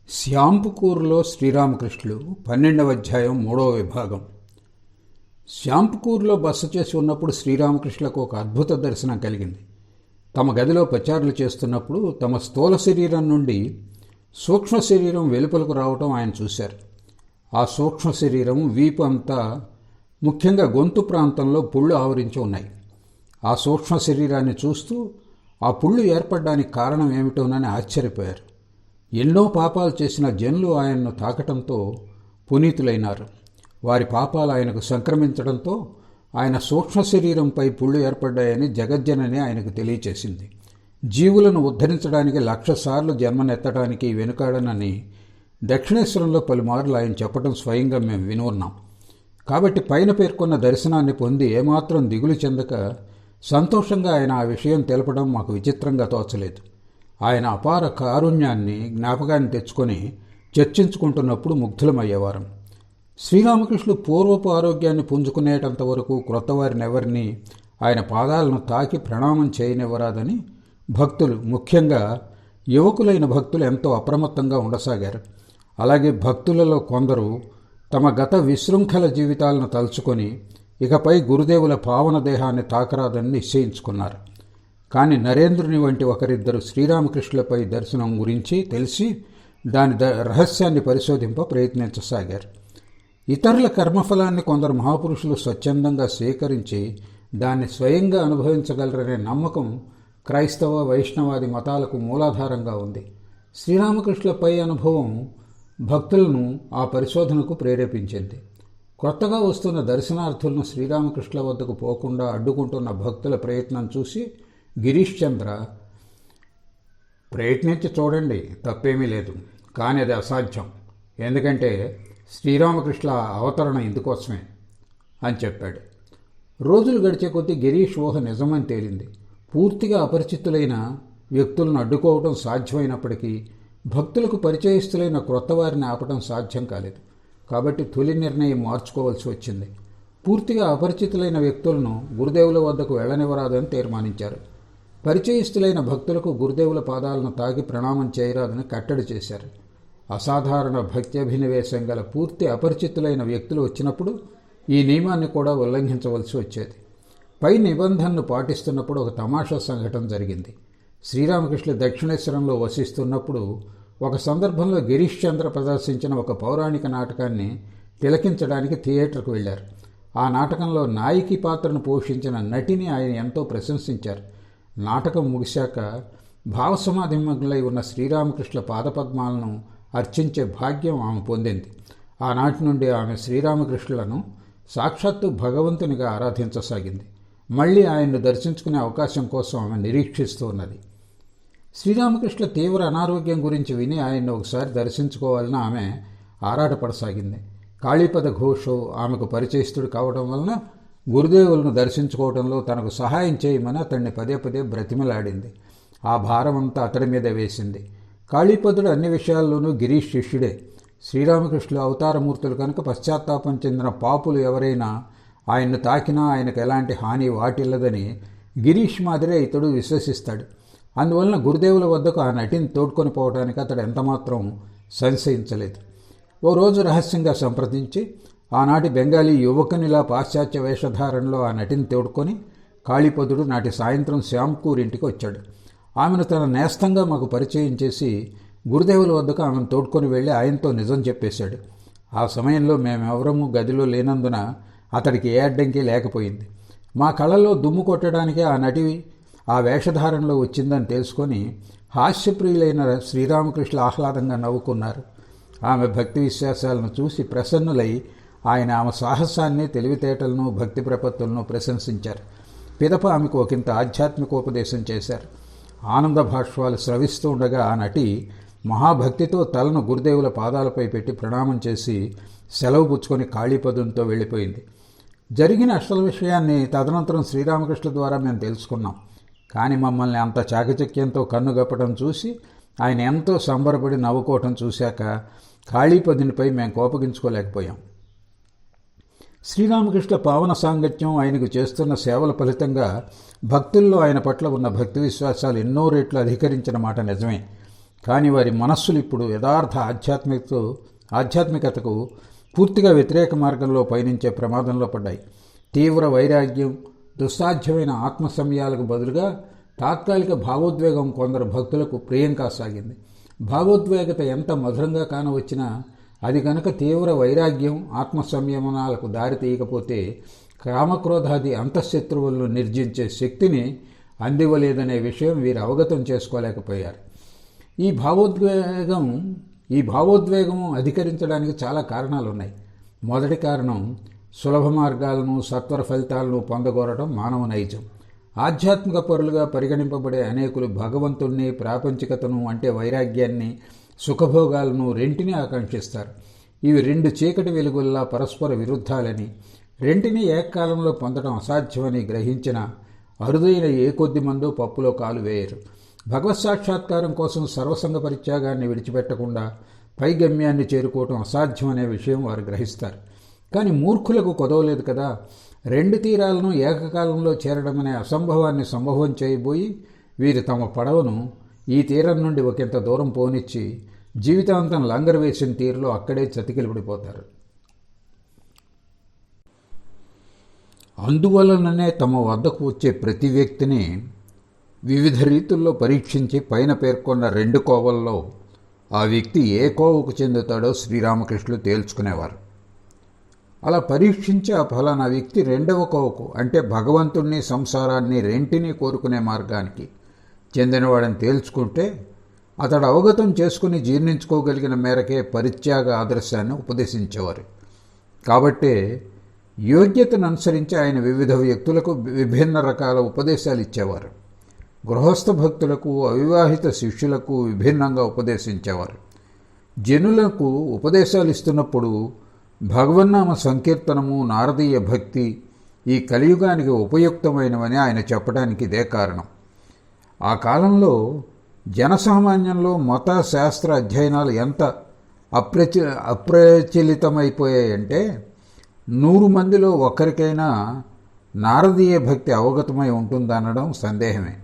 శ్యాంపుకూరులో శ్రీరామకృష్ణులు 12వ అధ్యాయం 3వ విభాగం. శ్యాంపుకూరులో బస చేసి ఉన్నప్పుడు శ్రీరామకృష్ణులకు ఒక అద్భుత దర్శనం కలిగింది. తమ గదిలో పచారులు చేస్తున్నప్పుడు తమ స్థూల శరీరం నుండి సూక్ష్మ శరీరం వెలుపలకు రావటం ఆయన చూశారు. ఆ సూక్ష్మ శరీరం వీపు అంతా, ముఖ్యంగా గొంతు ప్రాంతంలో పుళ్ళు ఆవరించి ఉన్నాయి. ఆ సూక్ష్మ శరీరాన్ని చూస్తూ ఆ పుళ్ళు ఏర్పడడానికి కారణం ఏమిటోనని ఆశ్చర్యపోయారు. ఎన్నో పాపాలు చేసిన జనులు ఆయన్ను తాకటంతో పునీతులైనారు. వారి పాపాలు ఆయనకు సంక్రమించడంతో ఆయన సూక్ష్మ శరీరంపై పుళ్ళు ఏర్పడ్డాయని జగజ్జనని ఆయనకు తెలియచేసింది. జీవులను ఉద్ధరించడానికి 1,00,000 సార్లు జన్మనెత్తడానికి వెనుకాడనని దక్షిణేశ్వరంలో పలుమార్లు ఆయన చెప్పడం స్వయంగా మేము వినున్నాం. కాబట్టి పైన పేర్కొన్న దర్శనాన్ని పొంది ఏమాత్రం దిగులు చెందక సంతోషంగా ఆయన ఆ విషయం తెలపడం మాకు విచిత్రంగా తోచలేదు. ఆయన అపార కారుణ్యాన్ని జ్ఞాపకాన్ని తెచ్చుకొని చర్చించుకుంటున్నప్పుడు ముగ్ధులమయ్యేవారం. శ్రీరామకృష్ణులు పూర్వపు ఆరోగ్యాన్ని పుంజుకునేటంత వరకు క్రొత్తవారిని ఎవరిని ఆయన పాదాలను తాకి ప్రణామం చేయనివ్వరాదని భక్తులు, ముఖ్యంగా యువకులైన భక్తులు ఎంతో అప్రమత్తంగా ఉండసాగారు. అలాగే భక్తులలో కొందరు తమ గత విశృంఖల జీవితాలను తలుచుకొని ఇకపై గురుదేవుల పావన దేహాన్ని తాకరాదని నిశ్చయించుకున్నారు. కానీ నరేంద్రుని వంటి ఒకరిద్దరు శ్రీరామకృష్ణులపై దర్శనం గురించి తెలిసి దాని రహస్యాన్ని పరిశోధింప ప్రయత్నించసాగారు. ఇతరుల కర్మఫలాన్ని కొందరు మహాపురుషులు స్వచ్ఛందంగా స్వీకరించి దాన్ని స్వయంగా అనుభవించగలరనే నమ్మకం క్రైస్తవ, వైష్ణవాది మతాలకు మూలాధారంగా ఉంది. శ్రీరామకృష్ణులపై అనుభవం భక్తులను ఆ పరిశోధనకు ప్రేరేపించింది. కొత్తగా వస్తున్న దర్శనార్థులను శ్రీరామకృష్ణుల వద్దకు పోకుండా అడ్డుకుంటున్న భక్తుల ప్రయత్నం చూసి గిరీష్ చంద్ర, ప్రయత్నించి చూడండి, తప్పేమీ లేదు, కానీ అది అసాధ్యం. ఎందుకంటే శ్రీరామకృష్ణ అవతరణ ఇందుకోసమే అని చెప్పాడు. రోజులు గడిచే కొద్దీ గిరీష్ ఊహ నిజమని తేలింది. పూర్తిగా అపరిచితులైన వ్యక్తులను అడ్డుకోవడం సాధ్యమైనప్పటికీ భక్తులకు పరిచయస్తులైన క్రొత్త వారిని ఆపడం సాధ్యం కాలేదు. కాబట్టి తొలి నిర్ణయం మార్చుకోవాల్సి వచ్చింది. పూర్తిగా అపరిచితులైన వ్యక్తులను గురుదేవుల వద్దకు వెళ్ళనివ్వరాదని తీర్మానించారు. పరిచయస్తులైన భక్తులకు గురుదేవుల పాదాలను తాకి ప్రణామం చేయరాదని కట్టడి చేశారు. అసాధారణ భక్త్యభినివేశం గల పూర్తి అపరిచితులైన వ్యక్తులు వచ్చినప్పుడు ఈ నియమాన్ని కూడా ఉల్లంఘించవలసి వచ్చేది. పై నిబంధనను పాటిస్తున్నప్పుడు ఒక తమాషా సంఘటన జరిగింది. శ్రీరామకృష్ణ దక్షిణేశ్వరంలో వసిస్తున్నప్పుడు ఒక సందర్భంలో గిరీష్ చంద్ర ప్రదర్శించిన ఒక పౌరాణిక నాటకాన్ని తిలకించడానికి థియేటర్కు వెళ్లారు. ఆ నాటకంలో నాయకి పాత్రను పోషించిన నటిని ఆయన ఎంతో ప్రశంసించారు. నాటకం ముగిశాక భావసమాధిమగ్నులై ఉన్న శ్రీరామకృష్ణ పాదపద్మాలను అర్చించే భాగ్యం ఆమె పొందింది. ఆనాటి నుండి ఆమె శ్రీరామకృష్ణులను సాక్షాత్తు భగవంతునిగా ఆరాధించసాగింది. మళ్లీ ఆయన్ను దర్శించుకునే అవకాశం కోసం ఆమె నిరీక్షిస్తూ ఉన్నది. శ్రీరామకృష్ణ తీవ్ర అనారోగ్యం గురించి విని ఆయన్ను ఒకసారి దర్శించుకోవాలని ఆమె ఆరాటపడసాగింది. కాళీపద ఘోష్ ఆమెకు పరిచయస్తుడు కావడం వలన గురుదేవులను దర్శించుకోవడంలో తనకు సహాయం చేయమని అతన్ని పదే పదే బ్రతిమలాడింది. ఆ భారమంతా అతడి మీద వేసింది. కాళీపదుడు అన్ని విషయాల్లోనూ గిరీష్ శిష్యుడే. శ్రీరామకృష్ణులు అవతారమూర్తులు కనుక పశ్చాత్తాపం చెందిన పాపులు ఎవరైనా ఆయన్ను తాకినా ఆయనకు ఎలాంటి హాని వాటిల్లదని గిరీష్ మాదిరే ఇతడు విశ్వసిస్తాడు. అందువలన గురుదేవుల వద్దకు ఆ నటిని తోడ్కొని పోవడానికి అతడు ఎంతమాత్రం సంశయించలేదు. ఓ రోజు రహస్యంగా సంప్రదించి ఆనాటి బెంగాలీ యువకునిలా పాశ్చాత్య వేషధారణలో ఆ నటిని తోడుకొని కాళీపదుడు నాటి సాయంత్రం శ్యాంపూర్ ఇంటికి వచ్చాడు. ఆమెను తన నేస్తంగా మాకు పరిచయం చేసి గురుదేవుల వద్దకు ఆమెను తోడుకొని వెళ్ళి ఆయనతో నిజం చెప్పేశాడు. ఆ సమయంలో మేమెవరము గదిలో లేనందున అతడికి ఏ అడ్డంకి లేకపోయింది. మా కళ్ళల్లో దుమ్ము కొట్టడానికి ఆ నటి ఆ వేషధారణలో వచ్చిందని తెలుసుకొని హాస్యప్రియులైన శ్రీరామకృష్ణ ఆహ్లాదంగా నవ్వుకున్నారు. ఆమె భక్తి విశ్వాసాలను చూసి ప్రసన్నులై ఆయన ఆమె సాహసాన్ని, తెలివితేటలను, భక్తి ప్రపత్తులను ప్రశంసించారు. పిదప ఆమెకు ఒకంత ఆధ్యాత్మికోపదేశం చేశారు. ఆనంద భాష్వాలు స్రవిస్తూ ఉండగా ఆ నటి మహాభక్తితో తలను గురుదేవుల పాదాలపై పెట్టి ప్రణామం చేసి సెలవు పుచ్చుకొని కాళీపదంతో వెళ్ళిపోయింది. జరిగిన అసలు విషయాన్ని తదనంతరం శ్రీరామకృష్ణ ద్వారా మేము తెలుసుకున్నాం. కానీ మమ్మల్ని అంత చాకచక్యంతో కన్నుగప్పడం చూసి ఆయన ఎంతో సంబరపడి నవ్వుకోవటం చూశాక కాళీపదునిపై మేము కోపగించుకోలేకపోయాం. శ్రీరామకృష్ణ పావన సాంగత్యం, ఆయనకు చేస్తున్న సేవల ఫలితంగా భక్తుల్లో ఆయన పట్ల ఉన్న భక్తి విశ్వాసాలు ఎన్నో రెట్లు అధికరించిన మాట నిజమే. కానీ వారి మనస్సులు ఇప్పుడు యథార్థ ఆధ్యాత్మికతకు పూర్తిగా వ్యతిరేక మార్గంలో పయనించే ప్రమాదంలో పడ్డాయి. తీవ్ర వైరాగ్యం, దుస్సాధ్యమైన ఆత్మసమయాలకు బదులుగా తాత్కాలిక భావోద్వేగం కొందరు భక్తులకు ప్రియం కాసాగింది. భావోద్వేగత ఎంత మధురంగా కానవచ్చినా అది కనుక తీవ్ర వైరాగ్యం, ఆత్మసంయమనాలకు దారి తీయకపోతే కామక్రోధాది అంతఃశత్రువులను నిర్జించే శక్తిని అందివ్వలేదనే విషయం వీరు అవగతం చేసుకోలేకపోయారు. ఈ భావోద్వేగం అధికరించడానికి చాలా కారణాలు ఉన్నాయి. మొదటి కారణం సులభ మార్గాలను, సత్వర ఫలితాలను పొందగోరడం మానవ నైజం. ఆధ్యాత్మిక పరులుగా పరిగణింపబడే అనేకులు భగవంతుణ్ణి, ప్రాపంచికతను అంటే వైరాగ్యాన్ని, సుఖభోగాలను రెంటిని ఆకాంక్షిస్తారు. ఇవి రెండు చీకటి వెలుగుల్లా పరస్పర విరుద్ధాలని, రెంటిని ఏకకాలంలో పొందడం అసాధ్యమని గ్రహించిన అరుదైన ఏ కొద్ది మందో పప్పులో కాలు వేయరు. భగవత్ సాక్షాత్కారం కోసం సర్వసంగ పరిత్యాగాన్ని విడిచిపెట్టకుండా పై గమ్యాన్ని చేరుకోవటం అసాధ్యమనే విషయం వారు గ్రహిస్తారు. కానీ మూర్ఖులకు కొదవలేదు కదా. రెండు తీరాలను ఏకకాలంలో చేరడమనే అసంభవాన్ని సంభవం చేయబోయి వీరు తమ పడవను ఈ తీరం నుండి ఒకంత దూరం పోనిచ్చి జీవితాంతం లంగర్ వేసిన తీరులో అక్కడే చతికిలబడిపోతారు. అందువలననే తమ వద్దకు వచ్చే ప్రతి వ్యక్తిని వివిధ రీతుల్లో పరీక్షించి పైన పేర్కొన్న రెండు కోవల్లో ఆ వ్యక్తి ఏ కోవకు చెందుతాడో శ్రీరామకృష్ణులు తేల్చుకునేవారు. అలా పరీక్షించి ఆ ఫలానా వ్యక్తి రెండవ కోవకు అంటే భగవంతుణ్ణి, సంసారాన్ని రెంటిని కోరుకునే మార్గానికి చెందినవాడని తేల్చుకుంటే అతడు అవగతం చేసుకుని జీర్ణించుకోగలిగిన మేరకే పరిత్యాగ ఆదర్శాన్ని ఉపదేశించేవారు. కాబట్టే యోగ్యతను అనుసరించి ఆయన వివిధ వ్యక్తులకు విభిన్న రకాల ఉపదేశాలు ఇచ్చేవారు. గృహస్థ భక్తులకు, అవివాహిత శిష్యులకు విభిన్నంగా ఉపదేశించేవారు. జనులకు ఉపదేశాలు ఇస్తున్నప్పుడు భగవన్నామ సంకీర్తనము, నారదీయ భక్తి ఈ కలియుగానికి ఉపయుక్తమైనవని ఆయన చెప్పడానికి ఇదే కారణం. ఆ కాలంలో జనసామాన్యంలో మత శాస్త్ర అధ్యయనాలు ఎంత అప్రచలితమైపోయాయంటే 100 మందిలో ఒక్కరికైనా నారదీయ భక్తి అవగతమై ఉంటుందనడం సందేహమే.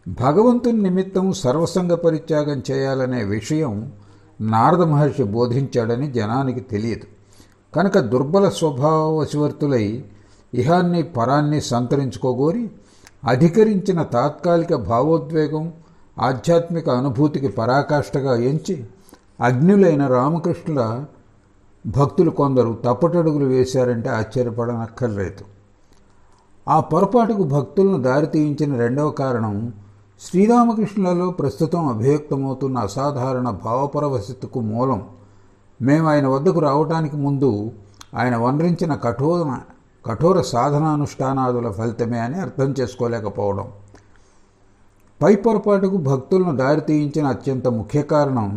భగవంతుని నిమిత్తం సర్వసంగ పరిత్యాగం చేయాలనే విషయం నారద మహర్షి బోధించాడని జనానికి తెలియదు. కనుక దుర్బల స్వభావవశవర్తులై ఇహాన్ని పరాన్ని సంతరించుకోగోరి అధికరించిన తాత్కాలిక భావోద్వేగం, ఆధ్యాత్మిక అనుభూతికి పరాకాష్ఠగా ఎంచి అగ్నులైన రామకృష్ణుల భక్తులు కొందరు తప్పటడుగులు వేశారంటే ఆశ్చర్యపడనక్కర్లేదు. ఆ పొరపాటుకు భక్తులను దారితీయించిన రెండవ కారణం శ్రీరామకృష్ణులలో ప్రస్తుతం అభివ్యక్తమవుతున్న అసాధారణ భావపరవశతకు మూలం మేము ఆయన వద్దకు రావటానికి ముందు ఆయన వనరించిన కఠోర సాధనానుష్ఠానాదుల ఫలితమే అని అర్థం చేసుకోలేకపోవడం. పై పొరపాటుకు భక్తులను దారితీయించిన అత్యంత ముఖ్య కారణం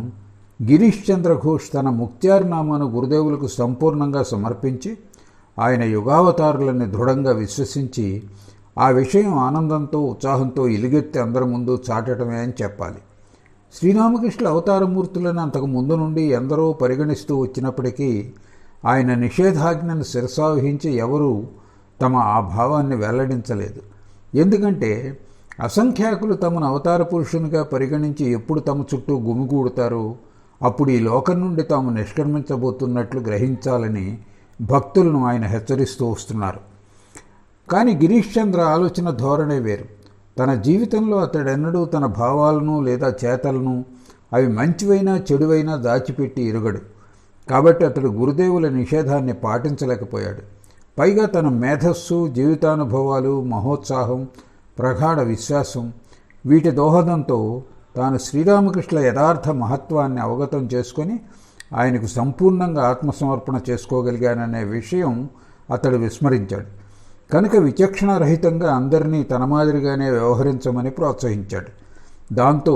గిరీష్ చంద్ర ఘోష్ తన ముక్త్యార్నామాను గురుదేవులకు సంపూర్ణంగా సమర్పించి ఆయన యుగావతారులని దృఢంగా విశ్వసించి ఆ విషయం ఆనందంతో, ఉత్సాహంతో ఇలుగెత్తి అందరి ముందు చాటటమే అని చెప్పాలి. శ్రీరామకృష్ణుల అవతారమూర్తులను అంతకు ముందు నుండి ఎందరో పరిగణిస్తూ వచ్చినప్పటికీ ఆయన నిషేధాజ్ఞను శిరసావహించి ఎవరూ తమ ఆ భావాన్ని వెల్లడించలేదు. ఎందుకంటే అసంఖ్యాకులు తమను అవతార పురుషునిగా పరిగణించి ఎప్పుడు తమ చుట్టూ గుమిగూడతారో అప్పుడు ఈ లోకం నుండి తాము నిష్క్రమించబోతున్నట్లు గ్రహించాలని భక్తులను ఆయన హెచ్చరిస్తూ వస్తున్నారు. కానీ గిరీష్ చంద్ర ఆలోచన ధోరణే వేరు. తన జీవితంలో అతడెన్నడూ తన భావాలను లేదా చేతలను, అవి మంచివైనా చెడువైనా దాచిపెట్టి ఎరుగడు. కాబట్టి అతడు గురుదేవుల నిషేధాన్ని పాటించలేకపోయాడు. పైగా తన మేధస్సు, జీవితానుభవాలు, మహోత్సాహం, ప్రగాఢ విశ్వాసం వీటి దోహదంతో తాను శ్రీరామకృష్ణుల యథార్థ మహత్వాన్ని అవగతం చేసుకొని ఆయనకు సంపూర్ణంగా ఆత్మసమర్పణ చేసుకోగలిగాననే విషయం అతడు విస్మరించాడు. కనుక విచక్షణారహితంగా అందరినీ తన మాదిరిగానే వ్యవహరించమని ప్రోత్సహించాడు. దాంతో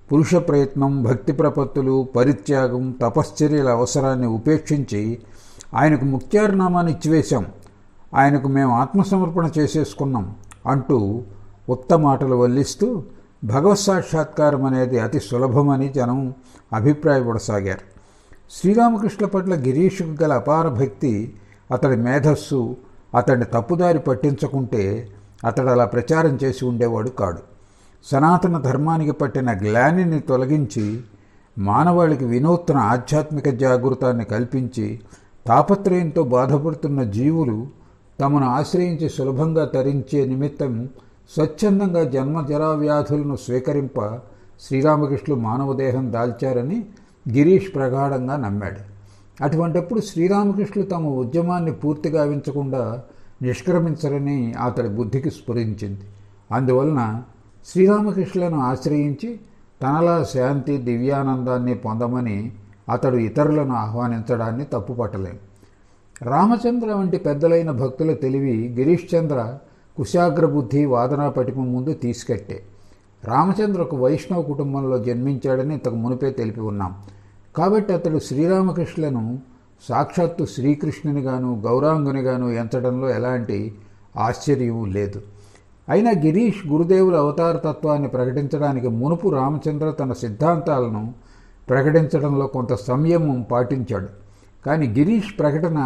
పురుష ప్రయత్నం, భక్తి ప్రపత్తులు, పరిత్యాగం, తపశ్చర్యల అవసరాన్ని ఉపేక్షించి ఆయనకు ముక్త్యార్నామాన్ని ఇచ్చివేశాం, ఆయనకు మేము ఆత్మసమర్పణ చేసేసుకున్నాం అంటూ ఉత్త మాటలు వల్లిస్తూ భగవత్ సాక్షాత్కారం అనేది అతి సులభమని జనం అభిప్రాయపడసాగారు. శ్రీరామకృష్ణ పట్ల గిరీష్కు గల అపార భక్తి, అతడి మేధస్సు అతడిని తప్పుదారి పట్టించకుంటే అతడు అలా ప్రచారం చేసి ఉండేవాడు కాడు. సనాతన ధర్మానికి పట్టిన గ్లానిని తొలగించి మానవాళికి వినూత్న ఆధ్యాత్మిక జాగృతాన్ని కల్పించి తాపత్రయంతో బాధపడుతున్న జీవులు తమను ఆశ్రయించి సులభంగా తరించే నిమిత్తం స్వచ్ఛందంగా జన్మజరా వ్యాధులను స్వీకరింప శ్రీరామకృష్ణులు మానవదేహం దాల్చారని గిరీష్ ప్రగాఢంగా నమ్మాడు. అటువంటప్పుడు శ్రీరామకృష్ణులు తమ ఉద్యమాన్ని పూర్తిగా గావించకుండా నిష్క్రమించరని అతడి బుద్ధికి స్ఫురించింది. అందువలన శ్రీరామకృష్ణులను ఆశ్రయించి తనలా శాంతి దివ్యానందాన్ని పొందమని అతడు ఇతరులను ఆహ్వానించడాన్ని తప్పుపట్టలేం. రామచంద్ర వంటి పెద్దలైన భక్తుల తెలివి గిరీష్ చంద్ర కుశాగ్ర బుద్ధి వాదనా పటిమ ముందు తీసుకెట్టే. రామచంద్ర ఒక వైష్ణవ కుటుంబంలో జన్మించాడని ఇంతకు మునిపే తెలిపి ఉన్నాం. కాబట్టి అతడు శ్రీరామకృష్ణులను సాక్షాత్తు శ్రీకృష్ణునిగాను గౌరాంగునిగాను ఎంచడంలో ఎలాంటి ఆశ్చర్యం లేదు. అయినా గిరీష్ గురుదేవుల అవతారతత్వాన్ని ప్రకటించడానికి మునుపు రామచంద్ర తన సిద్ధాంతాలను ప్రకటించడంలో కొంత సంయమం పాటించాడు. కానీ గిరీష్ ప్రకటన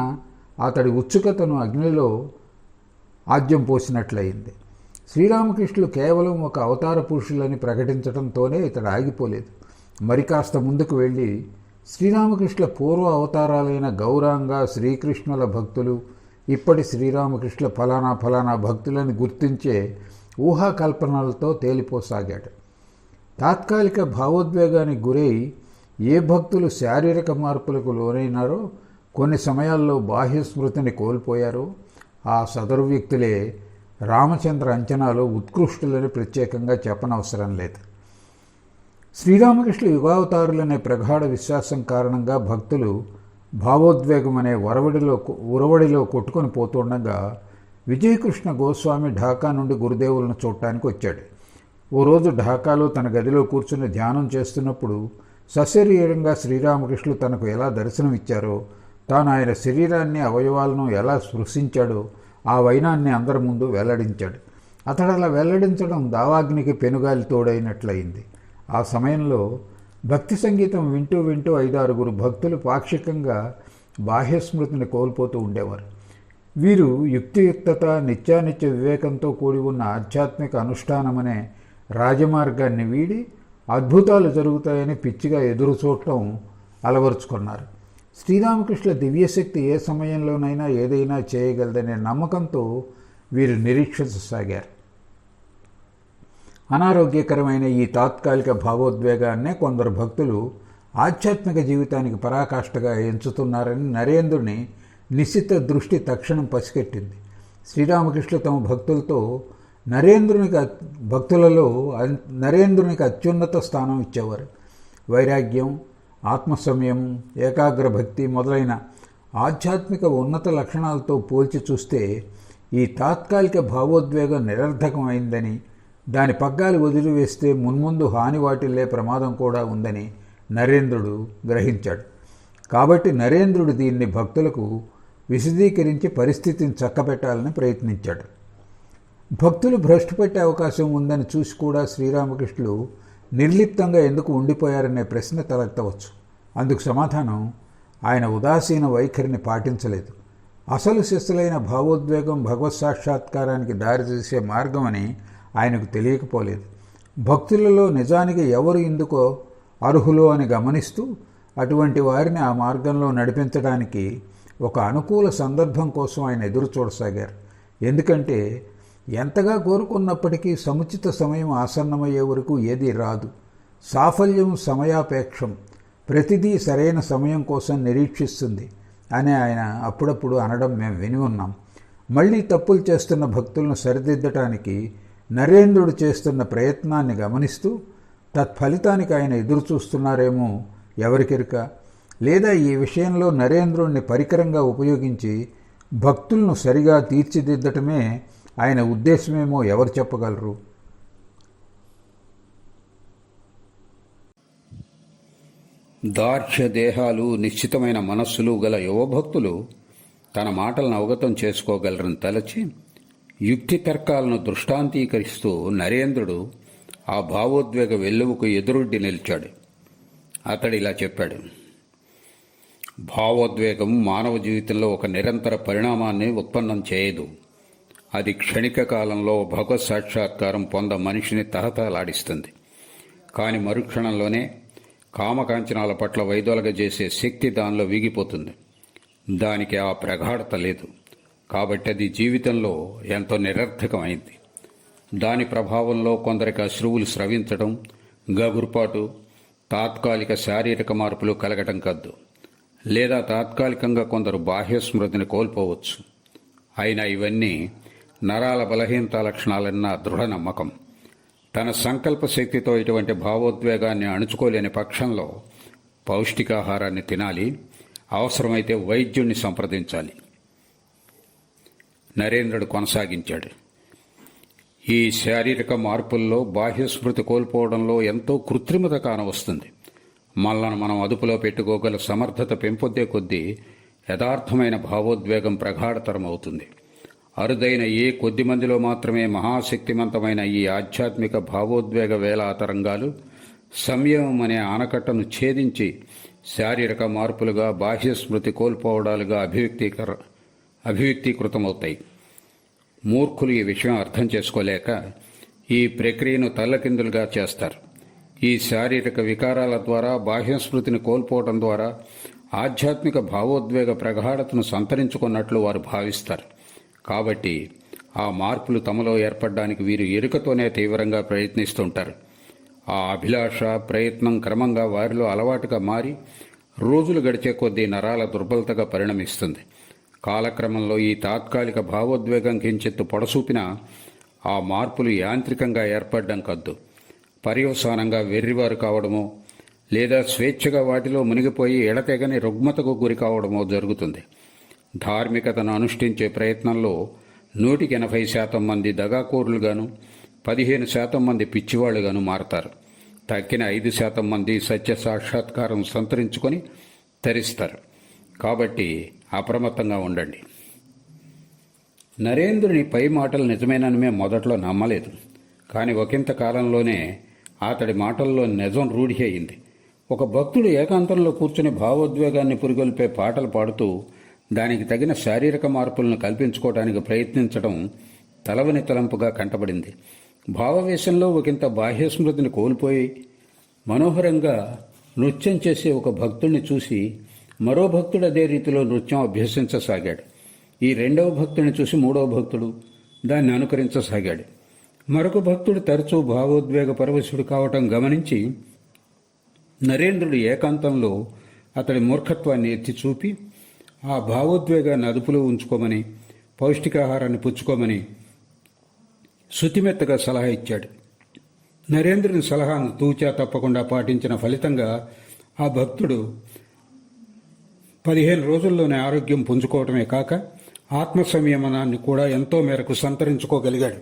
అతడి ఉత్సుకతను అగ్నిలో ఆజ్యం పోసినట్లయింది. శ్రీరామకృష్ణులు కేవలం ఒక అవతార పురుషులని ప్రకటించడంతోనే ఇతడు ఆగిపోలేదు. మరి కాస్త ముందుకు వెళ్ళి శ్రీరామకృష్ణుల పూర్వ అవతారాలైన గౌరాంగ శ్రీకృష్ణుల భక్తులు ఇప్పటి శ్రీరామకృష్ణుల ఫలానా ఫలానా భక్తులని గుర్తించే ఊహాకల్పనలతో తేలిపోసాగాడు. తాత్కాలిక భావోద్వేగానికి గురై ఏ భక్తులు శారీరక మార్పులకు లోనైనారో, కొన్ని సమయాల్లో బాహ్య స్మృతిని కోల్పోయారో ఆ సదరు వ్యక్తులే రామచంద్ర అంచనాలో ఉత్కృష్టులని ప్రత్యేకంగా చెప్పనవసరం లేదు. శ్రీరామకృష్ణుల యుగావతారులనే ప్రగాఢ విశ్వాసం కారణంగా భక్తులు భావోద్వేగం అనే ఉరవడిలో కొట్టుకొని పోతుండగా విజయకృష్ణ గోస్వామి ఢాకా నుండి గురుదేవులను చూడటానికి వచ్చాడు. ఓ రోజు ఢాకాలో తన గదిలో కూర్చుని ధ్యానం చేస్తున్నప్పుడు సశరీరంగా శ్రీరామకృష్ణులు తనకు ఎలా దర్శనమిచ్చారో, తాను ఆయన శరీరాన్ని అవయవాలను ఎలా స్పృశించాడో ఆ వైనాన్ని అందరి ముందు వెల్లడించాడు. అతడు అలా వెల్లడించడం దావాగ్నికి పెనుగాలి తోడైనట్లయింది. ఆ సమయంలో భక్తి సంగీతం వింటూ వింటూ 5-6 భక్తులు పాక్షికంగా బాహ్యస్మృతిని కోల్పోతూ ఉండేవారు. వీరు యుక్తియుక్తత నిత్యానిత్య వివేకంతో కూడి ఉన్న ఆధ్యాత్మిక అనుష్ఠానమనే రాజమార్గాన్ని వీడి అద్భుతాలు జరుగుతాయని పిచ్చిగా ఎదురు చూడటం అలవరుచుకున్నారు. శ్రీరామకృష్ణుల దివ్యశక్తి ఏ సమయంలోనైనా ఏదైనా చేయగలదనే నమ్మకంతో వీరు నిరీక్షించసాగారు. అనారోగ్యకరమైన ఈ తాత్కాలిక భావోద్వేగాన్నే కొందరు భక్తులు ఆధ్యాత్మిక జీవితానికి పరాకాష్ఠగా ఎంచుతున్నారని నరేంద్రుని నిశ్చిత దృష్టి తక్షణం పసిగట్టింది. శ్రీరామకృష్ణులు తమ భక్తులలో నరేంద్రునికి అత్యున్నత స్థానం ఇచ్చేవారు. వైరాగ్యం, ఆత్మసంయమం, ఏకాగ్రభక్తి మొదలైన ఆధ్యాత్మిక ఉన్నత లక్షణాలతో పోల్చి చూస్తే ఈ తాత్కాలిక భావోద్వేగం నిరర్ధకమైందని, దాని పగ్గాలు వదిలివేస్తే మున్ముందు హాని వాటిల్లే ప్రమాదం కూడా ఉందని నరేంద్రుడు గ్రహించాడు. కాబట్టి నరేంద్రుడు దీన్ని భక్తులకు విశదీకరించి పరిస్థితిని చక్కబెట్టాలని ప్రయత్నించాడు. భక్తులు భ్రష్టు పెట్టే అవకాశం ఉందని చూసి కూడా శ్రీరామకృష్ణులు నిర్లిప్తంగా ఎందుకు ఉండిపోయారనే ప్రశ్న తలెత్తవచ్చు. అందుకు సమాధానం ఆయన ఉదాసీన వైఖరిని పాటించలేదు. అసలు శిస్తులైన భావోద్వేగం భగవత్ సాక్షాత్కారానికి దారితీసే మార్గమని ఆయనకు తెలియకపోలేదు. భక్తులలో నిజానికి ఎవరు ఇందుకో అర్హులో అని గమనిస్తూ అటువంటి వారిని ఆ మార్గంలో నడిపించడానికి ఒక అనుకూల సందర్భం కోసం ఆయన ఎదురు చూడసాగారు. ఎందుకంటే ఎంతగా కోరుకున్నప్పటికీ సముచిత సమయం ఆసన్నమయ్యే వరకు ఏదీ రాదు. సాఫల్యం సమయాపేక్షం, ప్రతిదీ సరైన సమయం కోసం నిరీక్షిస్తుంది అని ఆయన అప్పుడప్పుడు అనడం మేము విని ఉన్నాం. మళ్ళీ తప్పులు చేస్తున్న భక్తులను సరిదిద్దటానికి నరేంద్రుడు చేస్తున్న ప్రయత్నాన్ని గమనిస్తూ తత్ఫలితానికి ఆయన ఎదురు చూస్తున్నారేమో ఎవరికెరుక. లేదా ఈ విషయంలో నరేంద్రుడిని పరికరంగా ఉపయోగించి భక్తులను సరిగా తీర్చిదిద్దటమే ఆయన ఉద్దేశమేమో ఎవరు చెప్పగలరు? దార్ఢ్య దేహాలు, నిశ్చితమైన మనస్సులు గల యువభక్తులు తన మాటలను అవగతం చేసుకోగలరని తలచి యుక్తి తర్కాలను దృష్టాంతీకరిస్తూ నరేంద్రుడు ఆ భావోద్వేగ వెల్లువకు ఎదురొడ్డి నిలిచాడు. అతడిలా చెప్పాడు: భావోద్వేగం మానవ జీవితంలో ఒక నిరంతర పరిణామాన్ని ఉత్పన్నం చేయదు. అది క్షణిక కాలంలో భగవత్ సాక్షాత్కారం పొంద మనిషిని తహతహలాడిస్తుంది. కాని మరుక్షణంలోనే కామకాంచనాల పట్ల వైదొలగజేసే శక్తి దానిలో వీగిపోతుంది. దానికి ఆ ప్రగాఢత లేదు. కాబట్టి అది జీవితంలో ఎంతో నిరర్థకమైంది. దాని ప్రభావంలో కొందరికి అశ్రువులు స్రవించడం, గగుర్పాటు, తాత్కాలిక శారీరక మార్పులు కలగటం కద్దు. లేదా తాత్కాలికంగా కొందరు బాహ్య స్మృతిని కోల్పోవచ్చు. అయినా ఇవన్నీ నరాల బలహీనత లక్షణాలన్న దృఢ నమ్మకం. తన సంకల్ప శక్తితో ఇటువంటి భావోద్వేగాన్ని అణుచుకోలేని పక్షంలో పౌష్టికాహారాన్ని తినాలి, అవసరమైతే వైద్యుణ్ణి సంప్రదించాలి. నరేంద్రుడు కొనసాగించాడు. ఈ శారీరక మార్పుల్లో బాహ్య స్మృతి కోల్పోవడంలో ఎంతో కృత్రిమత కానవస్తుంది. మనలను మనం అదుపులో పెట్టుకోగల సమర్థత పెంపొందే కొద్దీ యథార్థమైన భావోద్వేగం ప్రగాఢతరం అవుతుంది. అరుదైన కొద్ది మందిలో మాత్రమే మహాశక్తివంతమైన ఈ ఆధ్యాత్మిక భావోద్వేగ వేలా తరంగాలు సంయమం అనే ఆనకట్టను ఛేదించి శారీరక మార్పులుగా బాహ్య స్మృతి కోల్పోవడాలుగా అభివ్యక్తీకృతమవుతాయి. మూర్ఖులు ఈ విషయం అర్థం చేసుకోలేక ఈ ప్రక్రియను తల్లకిందులుగా చేస్తారు. ఈ శారీరక వికారాల ద్వారా బాహ్య స్మృతిని కోల్పోవడం ద్వారా ఆధ్యాత్మిక భావోద్వేగ ప్రగాఢతను సంతరించుకున్నట్లు వారు భావిస్తారు. కాబట్టి ఆ మార్పులు తమలో ఏర్పడడానికి వీరు ఎరుకతోనే తీవ్రంగా ప్రయత్నిస్తుంటారు. ఆ అభిలాష, ప్రయత్నం క్రమంగా వారిలో అలవాటుగా మారి రోజులు గడిచే కొద్దీ నరాల దుర్బలతగా పరిణమిస్తుంది. కాలక్రమంలో ఈ తాత్కాలిక భావోద్వేగం కించెత్తు పొడసూపినా ఆ మార్పులు యాంత్రికంగా ఏర్పడడం కద్దు. పర్యవసానంగా వెర్రివారు కావడమో లేదా స్వేచ్ఛగా వాటిలో మునిగిపోయి ఎడతెగని రుగ్మతకు గురి కావడమో జరుగుతుంది. ధార్మికతను అనుష్ఠించే ప్రయత్నంలో 180% మంది దగాకోరులుగాను 15% మంది పిచ్చివాళ్లుగాను మారతారు. తక్కిన 5% మంది సత్య సాక్షాత్కారం సంతరించుకొని తరిస్తారు. కాబట్టి అప్రమత్తంగా ఉండండి. నరేంద్రుని పై మాటలు నిజమేనని మేము మొదట్లో నమ్మలేదు. కానీ ఒకంత కాలంలోనే అతడి మాటల్లో నిజం రూఢి అయింది. ఒక భక్తుడు ఏకాంతంలో కూర్చుని భావోద్వేగాన్ని పురిగొల్పే పాటలు పాడుతూ దానికి తగిన శారీరక మార్పులను కల్పించుకోవడానికి ప్రయత్నించడం తలవని తలంపుగా కంటపడింది. భావవేశంలో ఒకంత బాహ్య స్మృతిని కోల్పోయి మనోహరంగా నృత్యం చేసే ఒక భక్తుడిని చూసి మరో భక్తుడు అదే రీతిలో నృత్యం అభ్యసించసాగాడు. ఈ రెండవ భక్తుడిని చూసి మూడవ భక్తుడు దాన్ని అనుకరించసాగాడు. మరొక భక్తుడు తరచూ భావోద్వేగ పరవశుడు కావటం గమనించి నరేంద్రుడు ఏకాంతంలో అతడి మూర్ఖత్వాన్ని ఎత్తి చూపి ఆ భావోద్వేగాన్ని అదుపులో ఉంచుకోమని, పౌష్టికాహారాన్ని పుచ్చుకోమని శుతిమెత్తగా సలహా ఇచ్చాడు. నరేంద్రుని సలహాను తూచా తప్పకుండా పాటించిన ఫలితంగా ఆ భక్తుడు 15 రోజుల్లోనే ఆరోగ్యం పుంజుకోవటమే కాక ఆత్మ సంయమనాన్ని కూడా ఎంతో మేరకు సంతరించుకోగలిగాడు.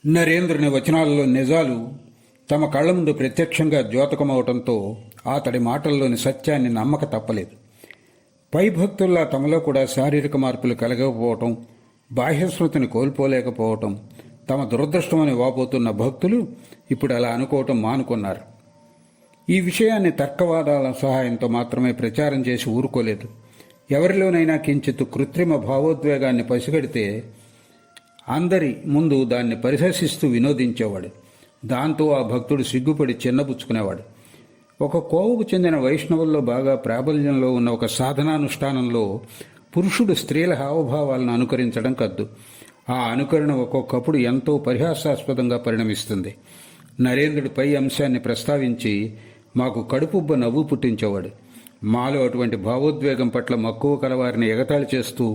నరేంద్రుని వచనాలలో నిజాలు తమ కళ్ల ముందు ప్రత్యక్షంగా ద్యోతకమవటంతో అతడి మాటల్లోని సత్యాన్ని నమ్మక తప్పలేదు. పై భక్తుల్లా తమలో కూడా శారీరక మార్పులు కలగకపోవటం, బాహ్యస్మృతిని కోల్పోలేకపోవటం తమ దురదృష్టమని వాపోతున్న భక్తులు ఇప్పుడు అలా అనుకోవటం మానుకున్నారు. ఈ విషయాన్ని తర్కవాదాల సహాయంతో మాత్రమే ప్రచారం చేసి ఊరుకోలేదు. ఎవరిలోనైనా కించిత్ కృత్రిమ భావోద్వేగాన్ని పసిగడితే అందరి ముందు దాన్ని పరిహసిస్తూ వినోదించేవాడు. దాంతో ఆ భక్తుడు సిగ్గుపడి చిన్నబుచ్చుకునేవాడు. ఒక కోవకు చెందిన వైష్ణవుల్లో బాగా ప్రాబల్యంలో ఉన్న ఒక సాధనానుష్ఠానంలో పురుషుడు స్త్రీల హావభావాలను అనుకరించడం కద్దు. ఆ అనుకరణ ఒక్కొక్కప్పుడు ఎంతో పరిహాసాస్పదంగా పరిణమిస్తుంది. నరేంద్రుడి పై అంశాన్ని ప్రస్తావించి మాకు కడుపుబ్బ నవ్వు పుట్టించేవాడు. మాలో అటువంటి భావోద్వేగం పట్ల మక్కువ కలవారిని ఎగతాళి చేస్తూ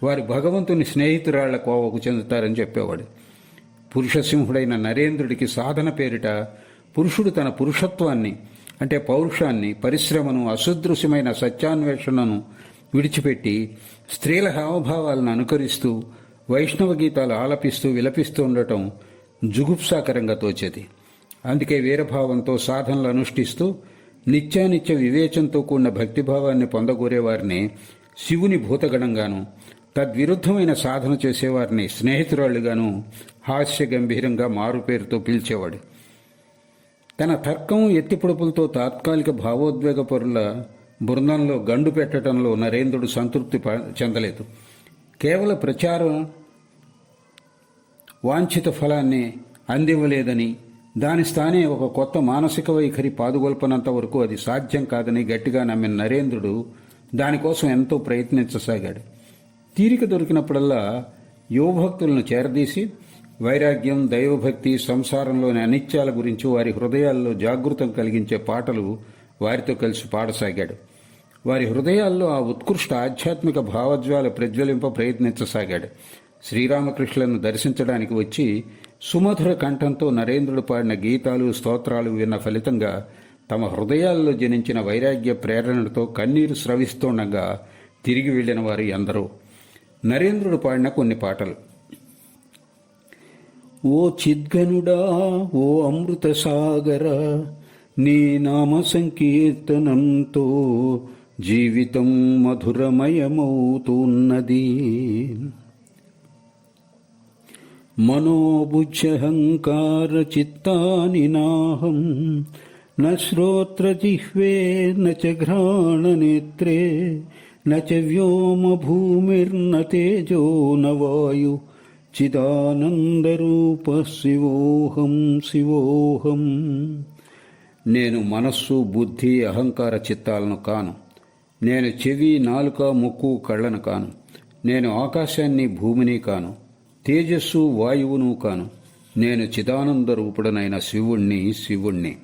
వారి భగవంతుని స్నేహితురాళ్ల కోవకు చెందుతారని చెప్పేవాడు. పురుషసింహుడైన నరేంద్రుడికి సాధన పేరిట పురుషుడు తన పురుషత్వాన్ని అంటే పౌరుషాన్ని, పరిశ్రమను, అసదృశ్యమైన సత్యాన్వేషణను విడిచిపెట్టి స్త్రీల హావభావాలను అనుకరిస్తూ వైష్ణవ గీతాలు ఆలపిస్తూ విలపిస్తూ ఉండటం జుగుప్సాకరంగా తోచేది. అందుకే వీరభావంతో సాధనలు అనుష్ఠిస్తూ నిత్యానిత్య వివేచంతో కూడిన భక్తిభావాన్ని పొందగోరేవారిని శివుని భూతగణంగాను, తద్విరుద్ధమైన సాధన చేసేవారిని స్నేహితురాళ్లుగాను హాస్య గంభీరంగా మారుపేరుతో పిలిచేవాడు. తన తర్కం, ఎత్తిపొడుపులతో తాత్కాలిక భావోద్వేగ పరుల బృందంలో గండు పెట్టడంలో నరేంద్రుడు సంతృప్తి చెందలేదు. కేవల ప్రచారం వాంఛిత ఫలాన్ని అందివ్వలేదని, దాని స్థానే ఒక కొత్త మానసిక వైఖరి పాదుగొల్పనంత వరకు అది సాధ్యం కాదని గట్టిగా నమ్మిన నరేంద్రుడు దానికోసం ఎంతో ప్రయత్నించసాగాడు. తీరిక దొరికినప్పుడల్లా యువభక్తులను చేరదీసి వైరాగ్యం, దైవభక్తి, సంసారంలోని అనిత్యాల గురించి వారి హృదయాల్లో జాగృతం కలిగించే పాటలు వారితో కలిసి పాడసాగాడు. వారి హృదయాల్లో ఆ ఉత్కృష్ట ఆధ్యాత్మిక భావజ్వాల ప్రజ్వలింప ప్రయత్నించసాగాడు. శ్రీరామకృష్ణులను దర్శించడానికి వచ్చి సుమధుర కంఠంతో నరేంద్రుడు పాడిన గీతాలు, స్తోత్రాలు విన్న ఫలితంగా తమ హృదయాల్లో జనించిన వైరాగ్య ప్రేరణతో కన్నీరు స్రవిస్తుండగా తిరిగి వెళ్లిన వారు ఎందరో. నరేంద్రుడు పాడిన కొన్ని పాటలు. ఓ చిద్గనుడా, ఓ అమృత సాగర, నీ నామ సంకీర్తనంతో జీవితం మధురమయమవుతున్నది. మనోబుజ్జహంకార చిత్తాని నాహం న శ్రోత్రజిహ్వే న చ ఘ్రాణనేత్రే న చ వ్యోమ భూమిర్న తేజో న వాయు చిదానందరూప శివోహం శివోహం. నేను మనస్సు, బుద్ధి, అహంకార చిత్తాలను కాను. నేను చెవి, నాలుక, ముక్కు, కళ్ళను కాను. నేను ఆకాశాన్ని, భూమిని కాను. తేజస్సు, వాయువును కాను. నేను చిదానంద రూపుడనైన శివుణ్ణి.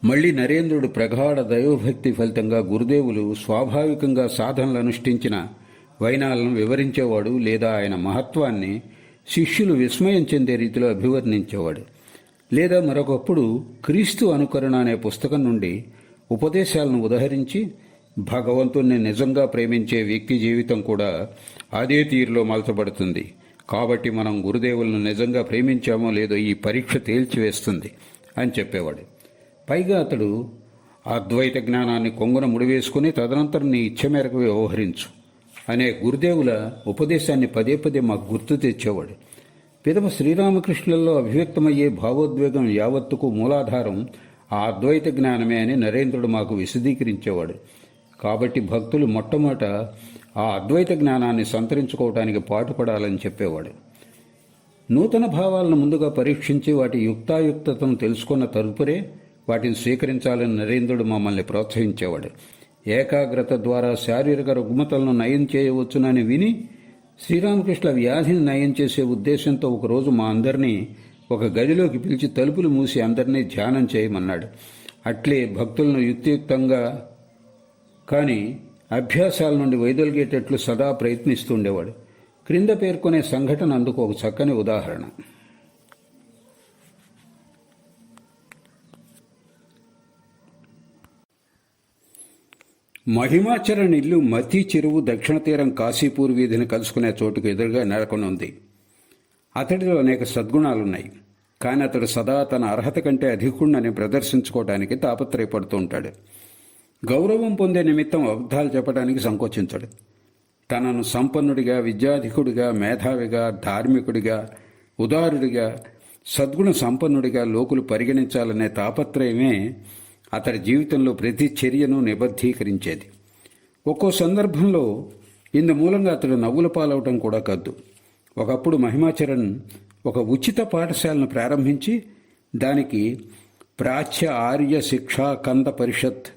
మళ్లీ నరేంద్రుడు ప్రగాఢ దైవభక్తి ఫలితంగా గురుదేవులు స్వాభావికంగా సాధనలు అనుష్ఠించిన వైనాలను వివరించేవాడు, లేదా ఆయన మహత్వాన్ని శిష్యులు విస్మయం చెందే రీతిలో అభివర్ణించేవాడు. లేదా మరొకప్పుడు క్రీస్తు అనుకరణ అనే పుస్తకం నుండి ఉపదేశాలను ఉదహరించి భగవంతుణ్ణి నిజంగా ప్రేమించే వ్యక్తి జీవితం కూడా అదే తీరులో మలచబడుతుంది. కాబట్టి మనం గురుదేవులను నిజంగా ప్రేమించామో లేదో ఈ పరీక్ష తేల్చివేస్తుంది అని చెప్పేవాడు. పైగా అతడు అద్వైత జ్ఞానాన్ని కొంగున ముడివేసుకుని తదనంతరం నీ ఇచ్చ మేరకు వ్యవహరించు అనే గురుదేవుల ఉపదేశాన్ని పదే పదే మాకు గుర్తు తెచ్చేవాడు. పిదప శ్రీరామకృష్ణులలో అభివ్యక్తమయ్యే భావోద్వేగం యావత్తుకు మూలాధారం ఆ అద్వైత జ్ఞానమే అని నరేంద్రుడు మాకు విశదీకరించేవాడు. కాబట్టి భక్తులు మొట్టమొదట ఆ అద్వైత జ్ఞానాన్ని సంతరించుకోవటానికి పాటుపడాలని చెప్పేవాడు. నూతన భావాలను ముందుగా పరీక్షించి వాటి యుక్తాయుక్తతను తెలుసుకున్న తదుపరే వాటిని స్వీకరించాలని నరేంద్రుడు మమ్మల్ని ప్రోత్సహించేవాడు. ఏకాగ్రత ద్వారా శారీరక రుగ్మతలను నయం చేయవచ్చునని విని శ్రీరామకృష్ణ వ్యాధిని నయం చేసే ఉద్దేశంతో ఒకరోజు మా అందరినీ ఒక గదిలోకి పిలిచి తలుపులు మూసి అందరినీ ధ్యానం చేయమన్నాడు. అట్లే భక్తులను యుక్తియుక్తంగా కానీ అభ్యాసాల నుండి వైదొలిగేటట్లు సదా ప్రయత్నిస్తుండేవాడు. క్రింద పేర్కొనే సంఘటన అందుకు ఒక చక్కని ఉదాహరణ. మహిమాచరణ్ ఇల్లు మతీ చెరువు దక్షిణ తీరం కాశీపూర్ వీధిని కలుసుకునే చోటుకు ఎదురుగా నెలకొని ఉంది. అతడిలో అనేక సద్గుణాలున్నాయి. కానీ అతడు సదా తన అర్హత కంటే అధికుణ్ణని ప్రదర్శించుకోవడానికి తాపత్రయపడుతూ ఉంటాడు. గౌరవం పొందే నిమిత్తం అబద్ధాలు చెప్పడానికి సంకోచించడు. తనను సంపన్నుడిగా, విద్యాధికుడిగా, మేధావిగా, ధార్మికుడిగా, ఉదారుడిగా, సద్గుణ సంపన్నుడిగా లోకులు పరిగణించాలనే తాపత్రయమే అతడి జీవితంలో ప్రతి చర్యను నిబద్ధీకరించేది. ఒక్కో సందర్భంలో ఇందు మూలంగా అతడు నవ్వుల పాలవటం కూడా కద్దు. ఒకప్పుడు మహిమాచరణ్ ఒక ఉచిత పాఠశాలను ప్రారంభించి దానికి ప్రాచ్య Arya Shiksha Kanda Parishad,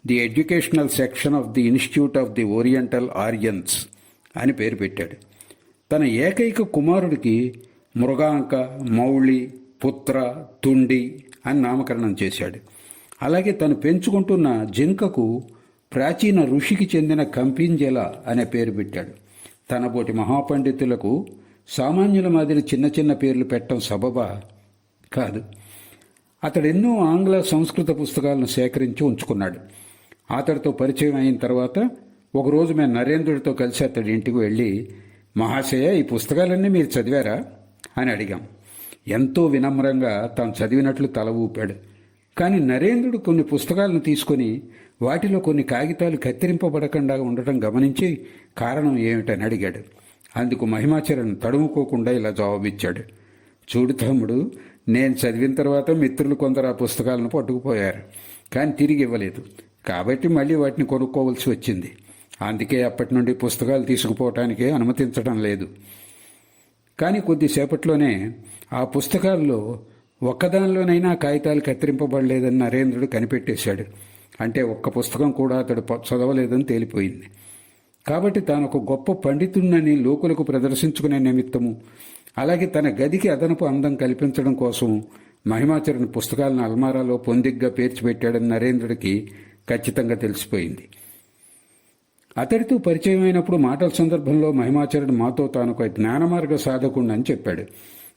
the educational section of the institute of the oriental Aryans అని పేరు పెట్టాడు. తన ఏకైక కుమారుడికి మృగాంక, మౌళి, పుత్ర, తుండి అని నామకరణం చేశాడు. అలాగే తను పెంచుకుంటున్న జింకకు ప్రాచీన ఋషికి చెందిన కంపింజల అనే పేరు పెట్టాడు. తనబోటి మహాపండితులకు సామాన్యుల మాదిరి చిన్న చిన్న పేర్లు పెట్టడం సబబా కాదు. అతడెన్నో ఆంగ్ల, సంస్కృత పుస్తకాలను సేకరించి ఉంచుకున్నాడు. అతడితో పరిచయం అయిన తర్వాత ఒకరోజు మేము నరేంద్రుడితో కలిసి అతడి ఇంటికి వెళ్ళి, మహాశయ, ఈ పుస్తకాలన్నీ మీరు చదివారా అని అడిగాం. ఎంతో వినమ్రంగా తాను చదివినట్లు తల ఊపాడు. కానీ నరేంద్రుడు కొన్ని పుస్తకాలను తీసుకొని వాటిలో కొన్ని కాగితాలు కత్తిరింపబడకుండా ఉండటం గమనించి కారణం ఏమిటని అడిగాడు. అందుకు మహిమాచరణ్ తడుముకోకుండా ఇలా జవాబిచ్చాడు. చూడు తమ్ముడు, నేను చదివిన తర్వాత మిత్రులు కొందరు ఆ పుస్తకాలను పట్టుకుపోయారు. కానీ తిరిగి ఇవ్వలేదు. కాబట్టి మళ్ళీ వాటిని కొనుక్కోవలసి వచ్చింది. అందుకే అప్పటి నుండి పుస్తకాలు తీసుకుపోవటానికే అనుమతించడం లేదు. కానీ కొద్దిసేపట్లోనే ఆ పుస్తకాల్లో ఒక్కదానిలోనైనా కాగితాలు కత్తిరింపబడలేదని నరేంద్రుడు కనిపెట్టేశాడు. అంటే ఒక్క పుస్తకం కూడా అతడు చదవలేదని తేలిపోయింది. కాబట్టి తాను ఒక గొప్ప పండితుడినని లోకులకు ప్రదర్శించుకునే నిమిత్తము, అలాగే తన గదికి అదనపు అందం కల్పించడం కోసం మహిమాచరణ పుస్తకాలను అల్మారాలో పొందిగ్గా పేర్చిపెట్టాడని నరేంద్రుడికి ఖచ్చితంగా తెలిసిపోయింది. అతడితో పరిచయం అయినప్పుడు మాటల సందర్భంలో మహిమాచరణ మాతో తాను ఒక జ్ఞానమార్గ సాధకుడిని చెప్పాడు.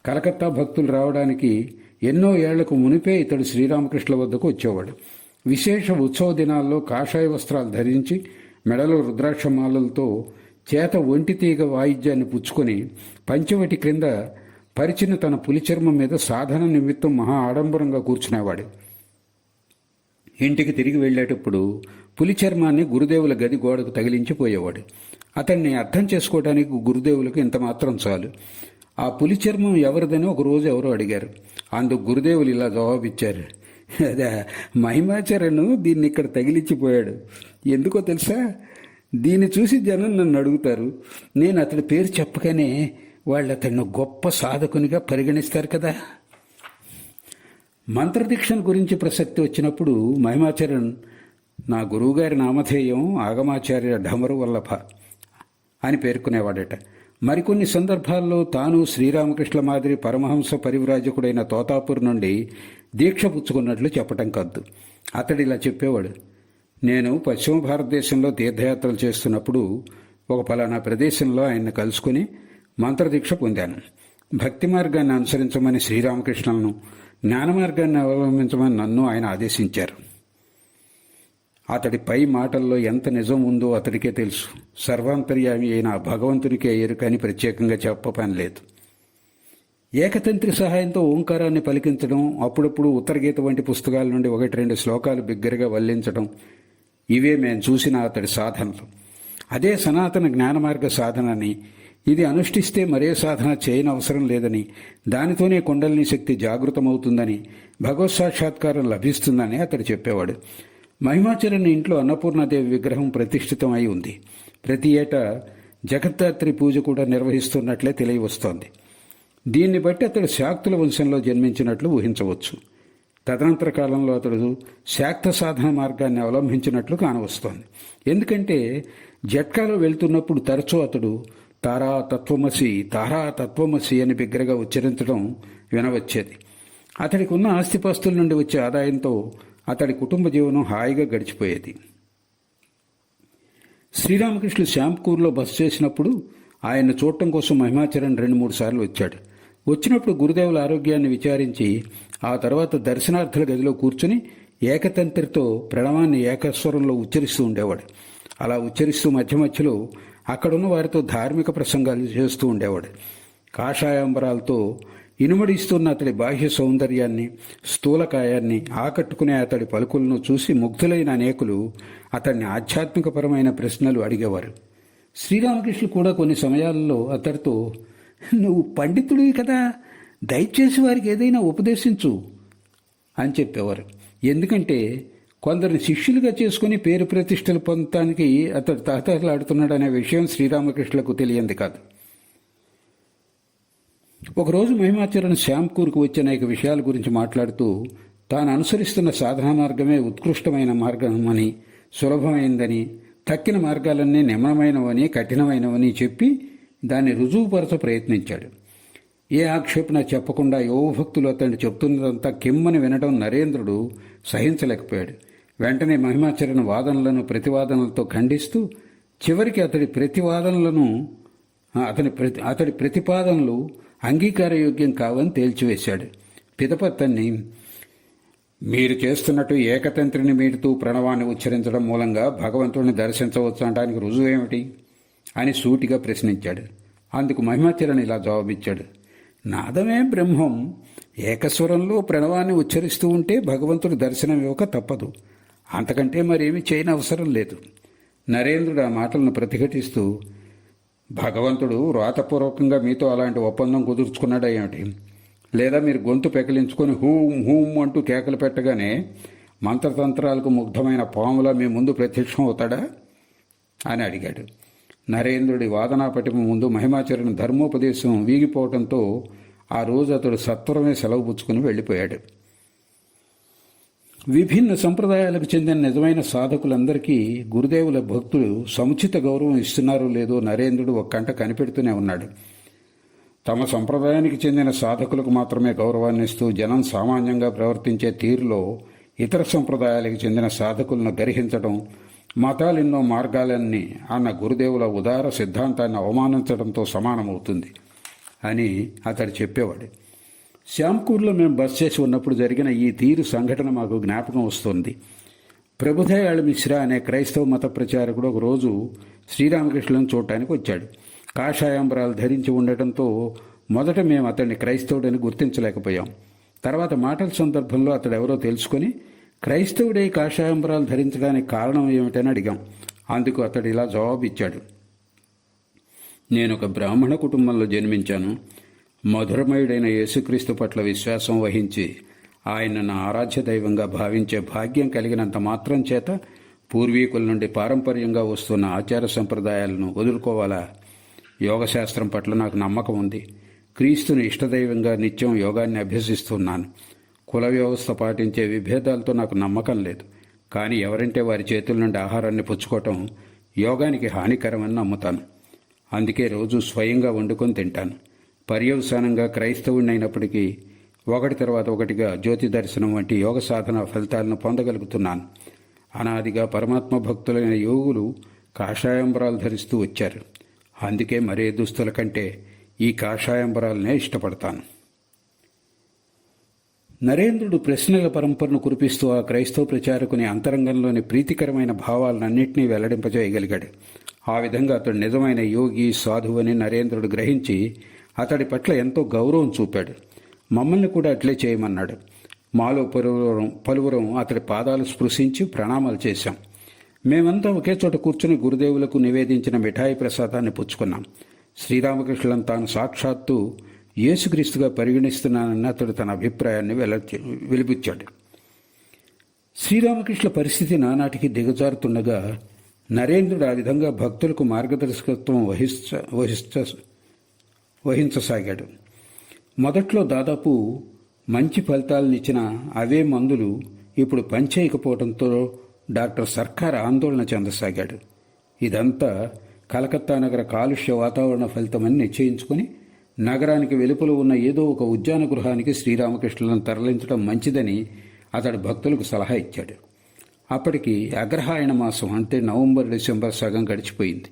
కలకత్తా భక్తులు రావడానికి ఎన్నో ఏళ్లకు మునిపే ఇతడు శ్రీరామకృష్ణ వద్దకు వచ్చేవాడు. విశేష ఉత్సవ దినాల్లో కాషాయ వస్త్రాలు ధరించి మెడలో రుద్రాక్షమాలలతో చేత ఒంటితీగ వాయిద్యాన్ని పుచ్చుకొని పంచవటి క్రింద పరిచిన తన పులిచర్మం మీద సాధన నిమిత్తం మహా ఆడంబరంగా కూర్చునేవాడు. ఇంటికి తిరిగి వెళ్ళేటప్పుడు పులిచర్మాన్ని గురుదేవుల గది గోడకు తగిలించిపోయేవాడు. అతన్ని అర్థం చేసుకోవడానికి గురుదేవులకు ఇంత మాత్రం చాలు. ఆ పులిచర్మం ఎవరిదని ఒకరోజు ఎవరో అడిగారు. అందుకు గురుదేవులు ఇలా జవాబిచ్చారు, అదే మహిమాచరణు దీన్ని ఇక్కడ తగిలించిపోయాడు. ఎందుకో తెలుసా? దీన్ని చూసి జనం నన్ను అడుగుతారు. నేను అతడి పేరు చెప్పగానే వాళ్ళు అతన్ని గొప్ప సాధకునిగా పరిగణిస్తారు కదా. మంత్రదీక్షణ గురించి ప్రసక్తి వచ్చినప్పుడు మహిమాచరణ్, నా గురువుగారి నామధేయం ఆగమాచార్య ఢమరు వల్లభ అని పేర్కొనేవాడట. మరికొన్ని సందర్భాల్లో తాను శ్రీరామకృష్ణ మాదిరి పరమహంస పరివ్రాజకుడైన తోతాపూర్ నుండి దీక్ష పుచ్చుకున్నట్లు చెప్పటం కాదు. అతడు ఇలా చెప్పేవాడు, నేను పశ్చిమ భారతదేశంలో తీర్థయాత్రలు చేస్తున్నప్పుడు ఒక పలానా ప్రదేశంలో ఆయన్ని కలుసుకుని మంత్రదీక్ష పొందాను. భక్తి మార్గాన్ని అనుసరించమని శ్రీరామకృష్ణను, జ్ఞాన మార్గాన్ని అవలంబించమని నన్ను ఆయన ఆదేశించారు. అతడి పై మాటల్లో ఎంత నిజం ఉందో అతడికే తెలుసు. సర్వాంతర్యామి అయిన భగవంతునికే ఎరుకని ప్రత్యేకంగా చెప్పపని లేదు. ఏకతంత్రి సహాయంతో ఓంకారాన్ని పలికించడం, అప్పుడప్పుడు ఉత్తరగీత వంటి పుస్తకాల నుండి 1-2 శ్లోకాలు బిగ్గరగా వల్లించడం, ఇవే మేము చూసిన అతడి సాధనలు. అదే సనాతన జ్ఞానమార్గ సాధనని, ఇది అనుష్ఠిస్తే మరే సాధన చేయనవసరం లేదని, దానితోనే కుండలిని శక్తి జాగృతమవుతుందని, భగవత్ సాక్షాత్కారం లభిస్తుందని అతడు చెప్పేవాడు. మహిమాచరణ ఇంట్లో అన్నపూర్ణాదేవి విగ్రహం ప్రతిష్ఠితం అయి ఉంది. ప్రతి ఏటా జగద్ధాత్రి పూజ కూడా నిర్వహిస్తున్నట్లే తెలియవస్తోంది. దీన్ని బట్టి అతడు శాక్తుల వంశంలో జన్మించినట్లు ఊహించవచ్చు. తదనంతర కాలంలో అతడు శాక్త సాధన మార్గాన్ని అవలంబించినట్లు కానవస్తోంది. ఎందుకంటే జట్కాలో వెళ్తున్నప్పుడు తరచూ అతడు తారా తత్వమసి అని బిగ్గరగా ఉచ్చరించడం వినవచ్చేది. అతడికి ఉన్న ఆస్తిపాస్తుల నుండి వచ్చే ఆదాయంతో అతడి కుటుంబ జీవనం హాయిగా గడిచిపోయేది. శ్రీరామకృష్ణులు శ్యాంపూర్లో బస చేసినప్పుడు ఆయన్ను చూడటం కోసం మహిమాచరణ్ 2-3 సార్లు వచ్చాడు. వచ్చినప్పుడు గురుదేవుల ఆరోగ్యాన్ని విచారించి ఆ తర్వాత దర్శనార్థుల గదిలో కూర్చుని ఏకతంత్రితో ప్రణవాన్ని ఏకస్వరంలో ఉచ్చరిస్తూ ఉండేవాడు. అలా ఉచ్చరిస్తూ మధ్య మధ్యలో అక్కడున్న వారితో ధార్మిక ప్రసంగాలు చేస్తూ ఉండేవాడు. కాషాయాంబరాలతో ఇనుమడిస్తున్న అతడి బాహ్య సౌందర్యాన్ని, స్థూలకాయాన్ని ఆకట్టుకునే అతడి పలుకులను చూసి ముగ్ధులైన అనేకులు అతన్ని ఆధ్యాత్మికపరమైన ప్రశ్నలు అడిగేవారు. శ్రీరామకృష్ణులు కూడా కొన్ని సమయాల్లో అతడితో, నువ్వు పండితుడివి కదా, దయచేసి వారికి ఏదైనా ఉపదేశించు అని చెప్పేవారు. ఎందుకంటే కొందరిని శిష్యులుగా చేసుకుని పేరు ప్రతిష్టలు పొందటానికి అతడు తహతహలాడుతున్నాడనే విషయం శ్రీరామకృష్ణులకు తెలియంది కాదు. ఒకరోజు మహిమాచరణ శ్యాంపూర్కు వచ్చి అనేక విషయాల గురించి మాట్లాడుతూ తాను అనుసరిస్తున్న సాధనా మార్గమే ఉత్కృష్టమైన మార్గమని, సులభమైందని, తక్కిన మార్గాలన్నీ నిమ్నమైనవని, కఠినమైనవని చెప్పి దాన్ని రుజువుపరచ ప్రయత్నించాడు. ఏ ఆక్షేపణ చెప్పకుండా యువభక్తులు అతన్ని చెప్తున్నదంతా కిమ్మని వినడం నరేంద్రుడు సహించలేకపోయాడు. వెంటనే మహిమాచరణ వాదనలను ప్రతివాదనలతో ఖండిస్తూ చివరికి అతడి ప్రతిపాదనలు అంగీకారయోగ్యం కావని తేల్చివేశాడు. పిదపత్తన్ని, మీరు చేస్తున్నట్టు ఏకతంత్రిని మీరుతూ ప్రణవాన్ని ఉచ్చరించడం మూలంగా భగవంతుడిని దర్శించవచ్చు అనడానికి రుజువేమిటి అని సూటిగా ప్రశ్నించాడు. అందుకు మహిమాచరణ ఇలా జవాబిచ్చాడు, నాదమే బ్రహ్మం, ఏకస్వరంలో ప్రణవాన్ని ఉచ్చరిస్తూ ఉంటే భగవంతుడి దర్శనం ఇవ్వక తప్పదు, అంతకంటే మరేమీ చేయనవసరం లేదు. నరేంద్రుడు ఆ మాటలను ప్రతిఘటిస్తూ, భగవంతుడు వ్రాతపూర్వకంగా మీతో అలాంటి ఒప్పందం కుదుర్చుకున్నాడా ఏమిటి? లేదా మీరు గొంతు పెకిలించుకొని హూం హూం అంటూ కేకలు పెట్టగానే మంత్రతంత్రాలకు ముగ్ధమైన పాములా మీ ముందు ప్రత్యక్షం అవుతాడా అని అడిగాడు. నరేంద్రుడి వాదనా పటిమ ముందు మహిమాచరణ ధర్మోపదేశం వీగిపోవడంతో ఆ రోజు అతడు సత్వరమే సెలవు పుచ్చుకుని వెళ్ళిపోయాడు. విభిన్న సంప్రదాయాలకు చెందిన నిజమైన సాధకులందరికీ గురుదేవుల భక్తులు సముచిత గౌరవం ఇస్తున్నారో లేదో నరేంద్రుడు ఒక కంట కనిపెడుతూనే ఉన్నాడు. తమ సంప్రదాయానికి చెందిన సాధకులకు మాత్రమే గౌరవాన్ని ఇస్తూ జనం సామాన్యంగా ప్రవర్తించే తీరులో ఇతర సంప్రదాయాలకు చెందిన సాధకులను గర్హించడం, మతాలెన్నో మార్గాలన్నీ అన్న గురుదేవుల ఉదార సిద్ధాంతాన్ని అవమానించడంతో సమానమవుతుంది అని అతడు చెప్పేవాడు. శ్యామ్కూర్లో మేము బస్ చేసి ఉన్నప్పుడు జరిగిన ఈ తీరు సంఘటన మాకు జ్ఞాపకం వస్తుంది. ప్రభుదయాళ మిశ్రా అనే క్రైస్తవ మత ప్రచారకుడు ఒకరోజు శ్రీరామకృష్ణులను చూడటానికి వచ్చాడు. కాషాయాంబరాలు ధరించి ఉండటంతో మొదట మేము అతన్ని క్రైస్తవుడని గుర్తించలేకపోయాం. తర్వాత మాటల సందర్భంలో అతడెవరో తెలుసుకొని క్రైస్తవుడే కాషాయాంబరాలు ధరించడానికి కారణం ఏమిటని అడిగాం. అందుకు అతడు ఇలా జవాబిచ్చాడు: నేను ఒక బ్రాహ్మణ కుటుంబంలో జన్మించాను. మధురమయుడైన యేసుక్రీస్తు పట్ల విశ్వాసం వహించి ఆయన నా ఆరాధ్య దైవంగా భావించే భాగ్యం కలిగినంత మాత్రం చేత పూర్వీకుల నుండి పారంపర్యంగా వస్తున్న ఆచార సంప్రదాయాలను వదులుకోవాలా? యోగశాస్త్రం పట్ల నాకు నమ్మకం ఉంది. క్రీస్తుని ఇష్టదైవంగా నిత్యం యోగాన్ని అభ్యసిస్తున్నాను. కుల వ్యవస్థ పాటించే విభేదాలతో నాకు నమ్మకం లేదు. కానీ ఎవరంటే వారి చేతుల నుండి ఆహారాన్ని పుచ్చుకోవటం యోగానికి హానికరమని నమ్ముతాను. అందుకే రోజు స్వయంగా వండుకొని తింటాను. పర్యవసానంగా క్రైస్తవుడినైనప్పటికీ ఒకటి తర్వాత ఒకటిగా జ్యోతి దర్శనం వంటి యోగ సాధన ఫలితాలను పొందగలుగుతున్నాను. అనాదిగా పరమాత్మ భక్తులైన యోగులు కాషాయాంబరాలు ధరిస్తూ వచ్చారు. అందుకే మరే దుస్తుల కంటే ఈ కాషాయాంబరాలనే ఇష్టపడతాను. నరేంద్రుడు ప్రశ్నల పరంపరను కురిపిస్తూ ఆ క్రైస్తవ ప్రచారకుని అంతరంగంలోని ప్రీతికరమైన భావాలన్నింటినీ వెల్లడింపజేయగలిగాడు. ఆ విధంగా అతడు నిజమైన యోగి, సాధువని నరేంద్రుడు గ్రహించి అతడి పట్ల ఎంతో గౌరవం చూపాడు. మమ్మల్ని కూడా అట్లే చేయమన్నాడు. మాలో పలువురం అతడి పాదాలు స్పృశించి ప్రణామాలు చేశాం. మేమంతా ఒకే చోట కూర్చుని గురుదేవులకు నివేదించిన మిఠాయి ప్రసాదాన్ని పుచ్చుకున్నాం. శ్రీరామకృష్ణులను తాను సాక్షాత్తు యేసుక్రీస్తుగా పరిగణిస్తున్నానని అతడు తన అభిప్రాయాన్ని వెలిబుచ్చాడు. శ్రీరామకృష్ణ పరిస్థితి నానాటికి దిగజారుతుండగా నరేంద్రుడు ఆ విధంగా భక్తులకు మార్గదర్శకత్వం వహించసాగాడు. మొదట్లో దాదాపు మంచి ఫలితాలనిచ్చిన అవే మందులు ఇప్పుడు పనిచేయకపోవడంతో డాక్టర్ సర్కార్ ఆందోళన చెందసాగాడు. ఇదంతా కలకత్తా నగర కాలుష్య వాతావరణ ఫలితమని నిశ్చయించుకుని నగరానికి వెలుపల ఉన్న ఏదో ఒక ఉద్యాన గృహానికి శ్రీరామకృష్ణులను తరలించడం మంచిదని అతడు భక్తులకు సలహా ఇచ్చాడు. అప్పటికి అగ్రహాయణ మాసం అంటే నవంబర్, డిసెంబర్ సగం గడిచిపోయింది.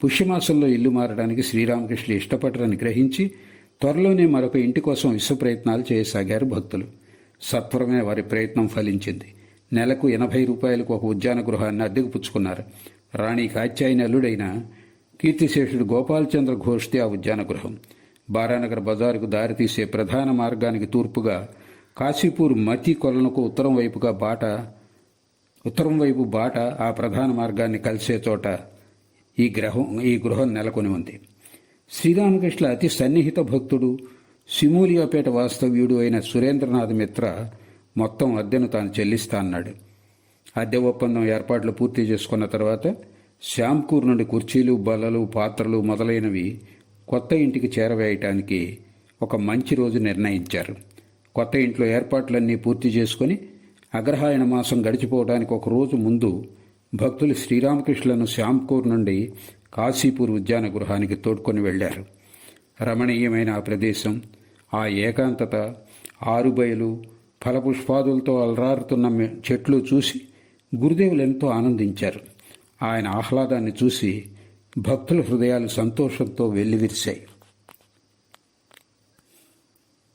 పుష్యమాసంలో ఇల్లు మారడానికి శ్రీరామకృష్ణులు ఇష్టపడరని గ్రహించి త్వరలోనే మరొక ఇంటి కోసం విశ్వప్రయత్నాలు చేయసాగారు భక్తులు. సత్వరమే వారి ప్రయత్నం ఫలించింది. నెలకు 80 రూపాయలకు ఒక ఉద్యాన గృహాన్ని అద్దెకు పుచ్చుకున్నారు. రాణి కాత్యాయని అల్లుడైన కీర్తిశేషుడు గోపాలచంద్ర ఘోష్ది ఆ ఉద్యాన గృహం. బారానగర్ బజారుకు దారితీసే ప్రధాన మార్గానికి తూర్పుగా కాశీపూర్ మతి కొలనుకు ఉత్తరం వైపు బాట ఆ ప్రధాన మార్గాన్ని కలిసే చోట ఈ గృహం నెలకొని ఉంది. శ్రీరామకృష్ణ అతి సన్నిహిత భక్తుడు, సిమూలియాపేట వాస్తవ్యుడు అయిన సురేంద్రనాథ్ మిత్ర మొత్తం అద్దెను తాను చెల్లిస్తా అన్నాడు. అద్దె ఒప్పందం ఏర్పాట్లు పూర్తి చేసుకున్న తర్వాత శ్యామ్కూర్ నుండి కుర్చీలు, బల్లలు, పాత్రలు మొదలైనవి కొత్త ఇంటికి చేరవేయటానికి ఒక మంచి రోజు నిర్ణయించారు. కొత్త ఇంట్లో ఏర్పాట్లన్నీ పూర్తి చేసుకుని అగ్రహాయణ మాసం గడిచిపోవడానికి ఒక రోజు ముందు భక్తులు శ్రీరామకృష్ణులను శ్యామ్కూర్ నుండి కాశీపూర్ ఉద్యాన గృహానికి తోడ్కొని వెళ్లారు. రమణీయమైన ఆ ప్రదేశం, ఆ ఏకాంతత, ఆరుబయలు, ఫలపుష్పాదులతో అలరారుతున్న చెట్లు చూసి గురుదేవులు ఎంతో ఆనందించారు. ఆయన ఆహ్లాదాన్ని చూసి భక్తుల హృదయాలు సంతోషంతో వెల్లివిరిశాయి.